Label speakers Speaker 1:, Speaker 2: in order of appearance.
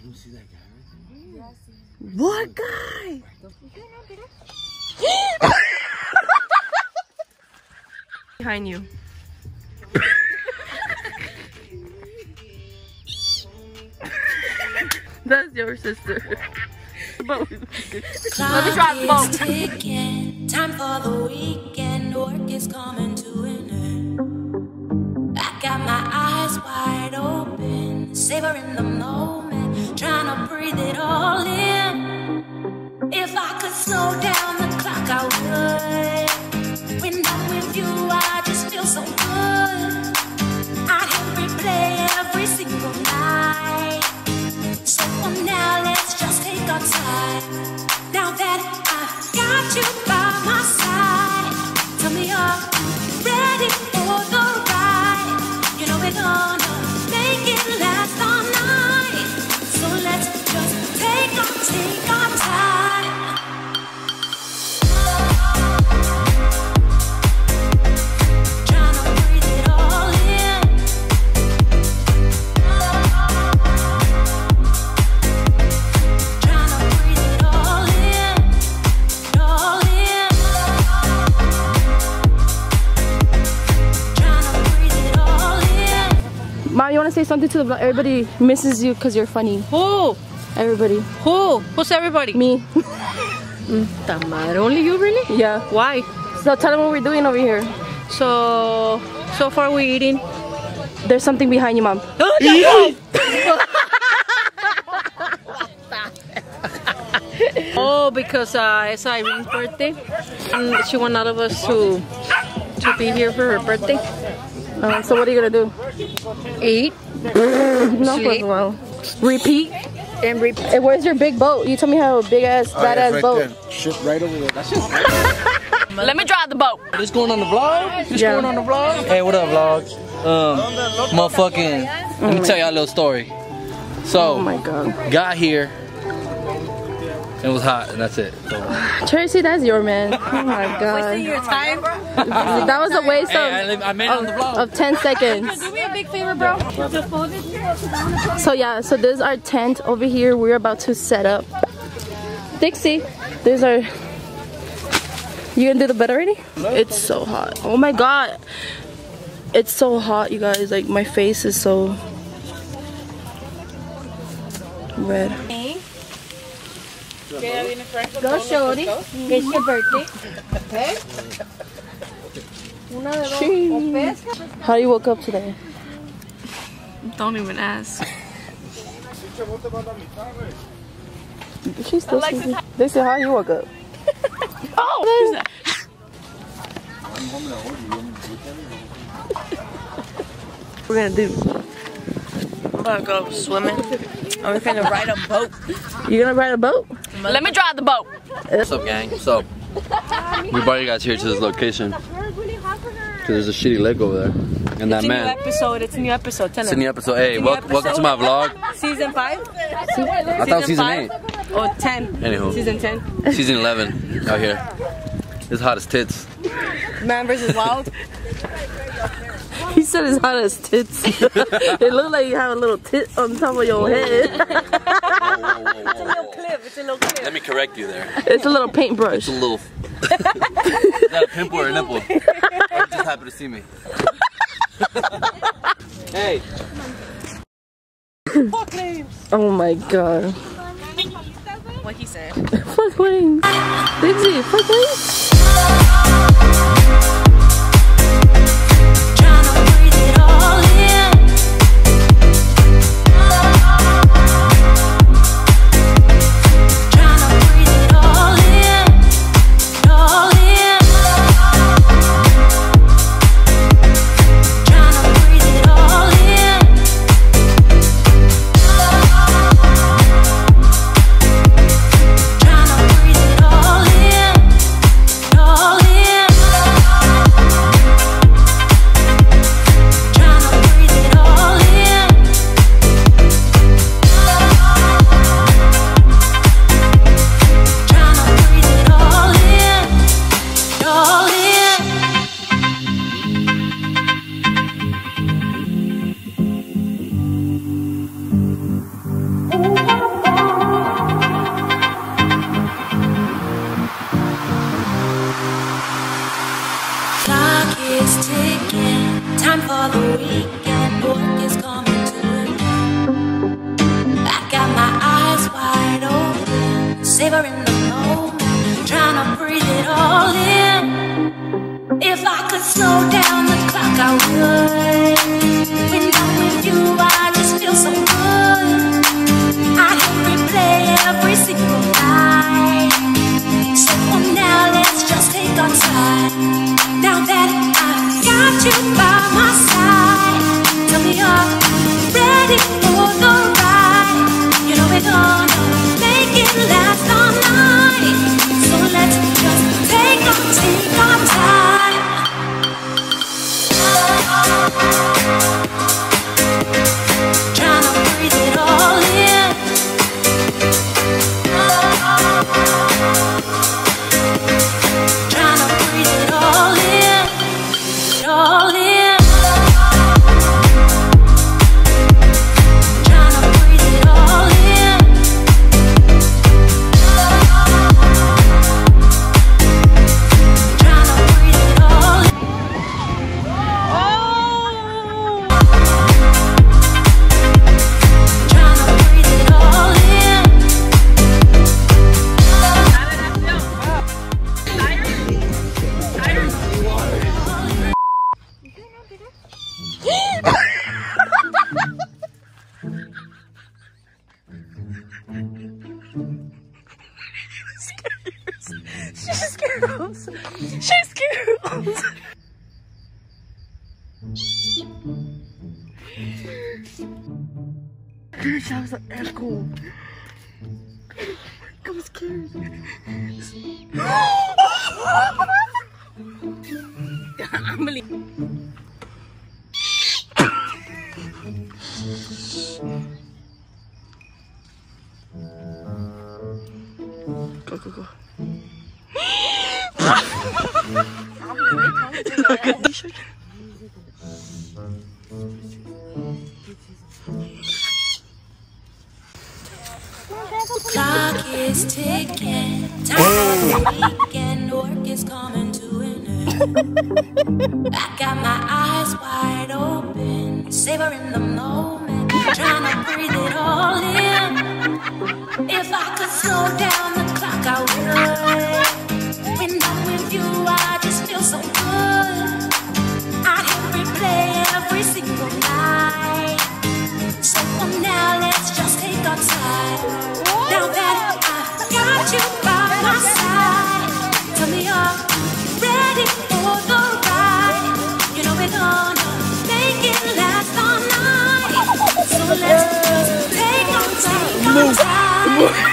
Speaker 1: You see that guy right there?
Speaker 2: What guy? Behind you. That's your sister. Let me try the boat.
Speaker 3: Time for the weekend. Work is coming to an end. I got my eyes wide open, savoring the moment, trying to breathe it all in. If I could slow down the clock, I would. When I'm with you, I just feel so good. I hit replay every single night. So for now, let's just take our time. Now that I've got you by my side, tell me, are you ready for the ride? You know we're gonna make it last all night. So let's just take our time. Trying to breathe it all in. Trying to breathe it all in. All in. Trying to breathe it all in.
Speaker 2: Mom, you want to say something to the vlog? Everybody misses you because you're funny.
Speaker 4: Who?
Speaker 2: Everybody.
Speaker 4: Who? Who's everybody?
Speaker 2: Me.
Speaker 4: Tamar, only you really?
Speaker 2: Yeah.
Speaker 4: Why?
Speaker 2: So tell them what we're doing over here.
Speaker 4: So far we're eating.
Speaker 2: There's something behind you, Mom.
Speaker 4: Oh, because it's Irene's birthday, and she wanted all of us to be here for her birthday.
Speaker 2: So what are you gonna do?
Speaker 4: Eat,
Speaker 2: No,
Speaker 4: sleep,
Speaker 2: well. Repeat.
Speaker 4: and repeat.
Speaker 2: Hey, where's your big boat? You told me how a big ass, badass
Speaker 1: right
Speaker 2: boat.
Speaker 1: there. Shit right over there. That's just
Speaker 2: Let me drive the boat.
Speaker 5: This going on the vlog? This
Speaker 2: Yeah.
Speaker 5: going on the vlog? Hey, what up, vlog? Motherfucking, let me tell y'all a little story. So,
Speaker 2: Oh my god.
Speaker 5: got here, it was hot, and that's it. So,
Speaker 2: Tracy, that's your man. Oh my god.
Speaker 4: Your time?
Speaker 2: That was a waste
Speaker 5: hey, I made it on the vlog.
Speaker 2: of 10 seconds.
Speaker 4: Do me a big favor, bro.
Speaker 2: So yeah, so this is our tent over here. We're about to set up. Dixie, there's our... You gonna do the bed already? It's so hot. Oh my god. It's so hot, you guys. Like, my face is so red.
Speaker 4: Go, shorty. It's your birthday.
Speaker 2: Jeez. How you woke up today?
Speaker 4: Don't even ask.
Speaker 2: She's still sleeping. They said, how you woke up? Oh! We're gonna do.
Speaker 4: We're gonna go swimming. And we're gonna ride a boat.
Speaker 2: You gonna ride a boat?
Speaker 4: Let me drive the boat.
Speaker 5: What's up, gang? So, we brought you guys here to this location. Cause there's a shitty leg over there. And that man.
Speaker 4: It's a new episode. Tell
Speaker 5: It's a new episode. Hey, welcome to my vlog.
Speaker 4: Season 5?
Speaker 5: I thought season 8.
Speaker 4: Or 10.
Speaker 5: Anywho.
Speaker 4: Season 10.
Speaker 5: Season 11 out here. It's hot as tits.
Speaker 4: Man versus Wild.
Speaker 2: He said it's hot as tits. It looked like you have a little tit on top of your head.
Speaker 5: Whoa.
Speaker 4: It's a little clip. It's a little clip.
Speaker 5: Let me correct you there.
Speaker 2: It's a little paintbrush.
Speaker 5: It's a little. Is that a pimple or a nipple? Or you just happy to see me? Hey.
Speaker 4: Fuck names.
Speaker 2: Oh my god.
Speaker 4: What he said.
Speaker 2: Fuck wings. Dixie, fuck wings.
Speaker 3: Trying to breathe it all in. Trying to breathe it all in. All in. Trying to breathe it all in. Trying to breathe it all in. All in. savoring the moment, trying to breathe it all in. If I could slow down the clock, I would. When I'm with you, I just feel so good. I can replay every single night. So for now, let's just take our time. Now that I've got you by my side, tell me you're ready for the ride. You know we're gonna make it last all night. So let's just take our time. Trying to breathe it all in. Trying to breathe it all in. All in. Trying to breathe it all in. Trying to breathe it all in. Trying to breathe it all in.
Speaker 2: She's scared of. She's scared of. Dude, that was an echo. I'm scared. I'm gonna leave. Go, go, go. Look at this.
Speaker 3: Clock is ticking, time for the weekend, work is coming to an end. I got my eyes wide open, savoring the moment, trying to breathe it all in. If I could slow down the clock, I would. When I'm with you, I just feel so good. I can replay every single night. So for now, let's just take our time. Now that I've got you by my side, tell me you're ready for the ride. You know we're gonna make it last all night. So let's just take our time.